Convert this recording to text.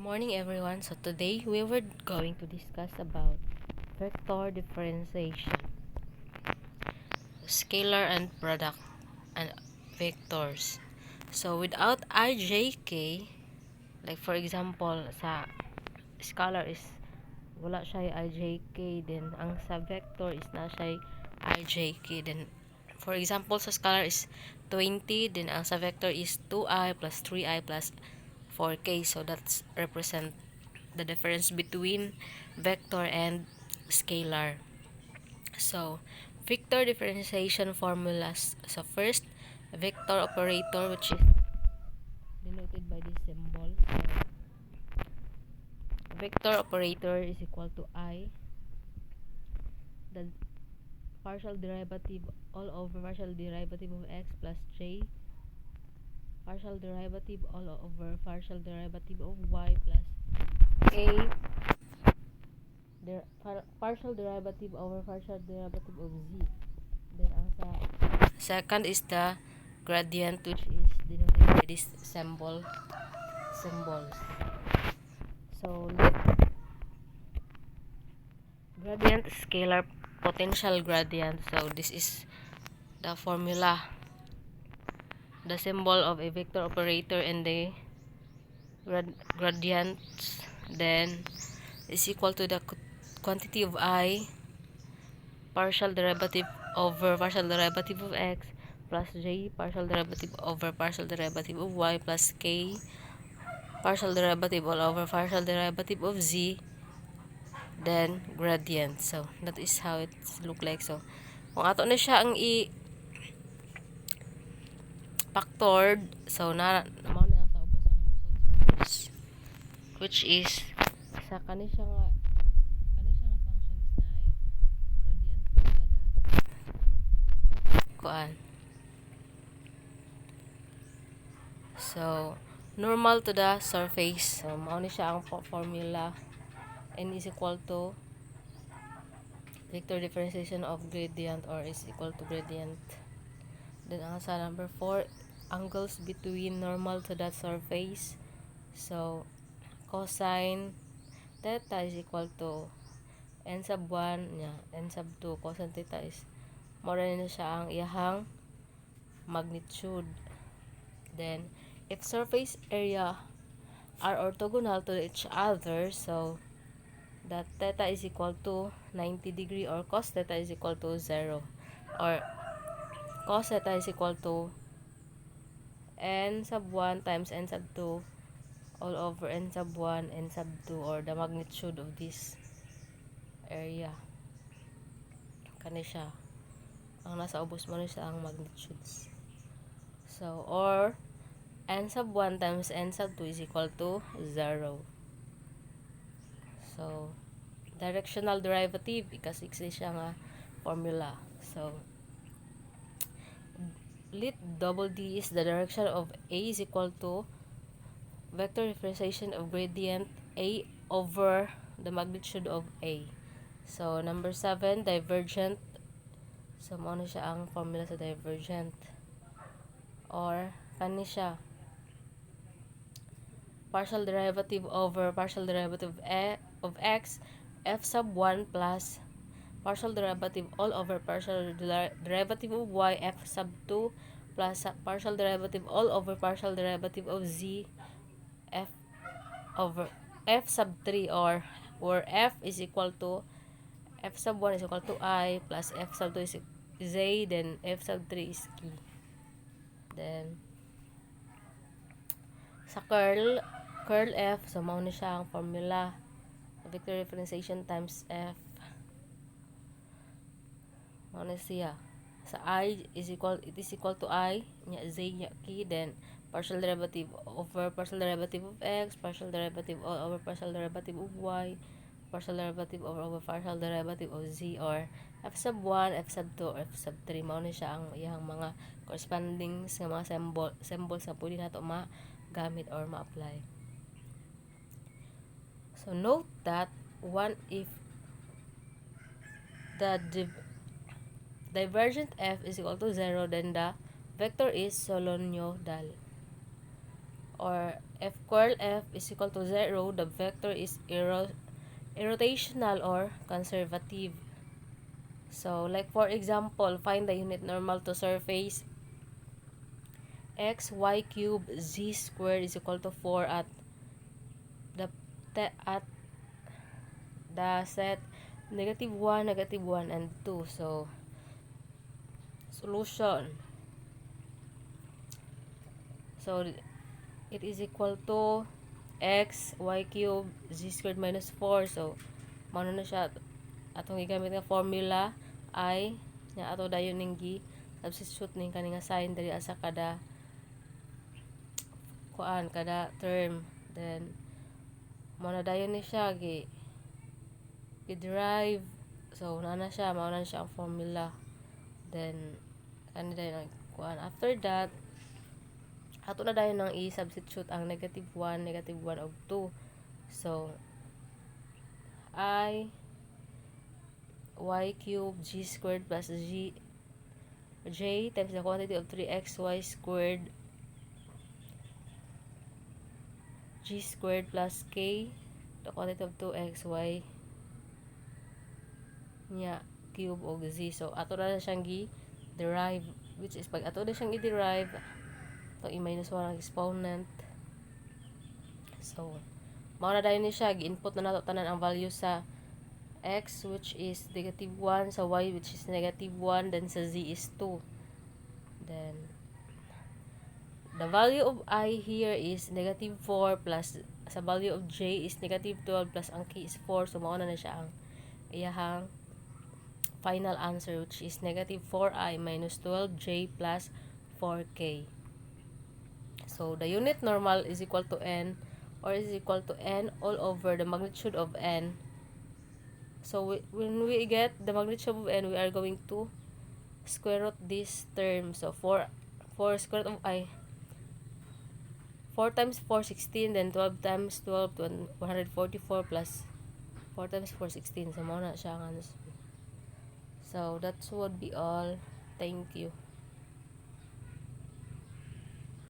Morning everyone. So today we were going to discuss about vector differentiation, scalar and product and vectors. So without ijk, like for example sa scalar is wala siya ijk, then ang sa vector is na siya ijk, then for example sa scalar is 20, then ang sa vector is 2i plus 3i plus 4k. So that's represent the difference between vector and scalar. So vector differentiation formulas. So first, vector operator, which is denoted by this symbol. So vector operator is equal to I, the partial derivative all over partial derivative of x plus j, partial derivative all over partial derivative of y plus a, partial derivative over partial derivative of z. Then ang second is the gradient, which is denoted by this symbols. So gradient, scalar potential gradient. So this is the formula, the symbol of a vector operator and the gradients, then is equal to the quantity of I, partial derivative over partial derivative of x plus j, partial derivative over partial derivative of y plus k, partial derivative all over partial derivative of z, then gradient. So that is how it look like. So kung ato na siya ang factored, so na naman na sa ubos ang results, which is sa kani siya nga function is na gradient kada kuan. So normal to the surface. So mao ni siya ang formula. N is equal to vector differentiation of gradient, or is equal to gradient. Then ang sa number 4, angles between normal to that surface. So cosine theta is equal to n sub 1 nya n sub 2. Cosine theta is more na siya ang iyahang magnitude. Then if surface area are orthogonal to each other, so that theta is equal to 90 degree, or cos theta is equal to 0, or cos theta is equal to n sub 1 times n sub 2 all over n sub 1 n sub 2, or the magnitude of this area. Kani siya ang nasa ubos mo siya ang magnitudes. So or n sub 1 times n sub 2 is equal to 0. So directional derivative, ikasiksi siya nga formula. So lit double D is the direction of A is equal to vector differentiation of gradient A over the magnitude of A. So number 7, divergent. So mao na siya ang formula sa divergent, or kani siya partial derivative over partial derivative of x f sub 1 plus partial derivative all over partial derivative of y f sub 2 plus partial derivative all over partial derivative of z f over f sub 3, or where f is equal to f sub 1 is equal to I plus f sub 2 is z, then f sub 3 is k. Then sa curl f, so mao ni siya ang formula, vector differentiation times f. Mao ni siya sa I is equal, it is equal to I nya z nya k, then partial derivative over partial derivative of x, partial derivative all over partial derivative of y, partial derivative over partial derivative of z, or f sub 1, f sub 2, or f sub 3. Mao ni siya ang iyang mga corresponding sa mga symbols na pwede nato magamit or ma-apply. So note that if the divergent f is equal to 0, then the vector is solenoidal, or F curl F is equal to 0, the vector is irrotational or conservative. So, like for example, find the unit normal to surface x, y cubed, z squared is equal to 4 the at the set -1, -1, and 2. So, solution. So, it is equal to x, y cubed, z squared minus 4. So, mano na siya atong gigamit nga formula I nga ato dayon ning gi substitute ning kaning sign diri sa kada kada term. Then mao na dayon ni siya i-derive. So na siya mao na siya ang formula. Then kani dayon after that ato na dayon nang i-substitute ang -1, -1 og 2. So I y cubed g squared plus j times the quantity of 3xy squared g squared plus k the quantity of 2xy nya cube og z. So ato na siyang gi-derive, which is pag ato na siyang i-derive to i-minus 1 ang exponent. So mao na dayon ni siya gi-input na nato tanan ang value sa x, which is -1, sa y, which is -1, then sa z is 2. Then the value of I here is -4 plus sa value of j is -12 plus ang k is 4. So mao na siya ang iyahang final answer, which is -4i minus 12j plus 4k. So the unit normal is equal to n, or is equal to n all over the magnitude of n. So when we get the magnitude of n, we are going to square root this term. So 4 square root of I, 4 times 4, 16, then 12 times 12, 144 plus 4 times 4, 16. So, muna siya ang answer. So, that would be all. Thank you.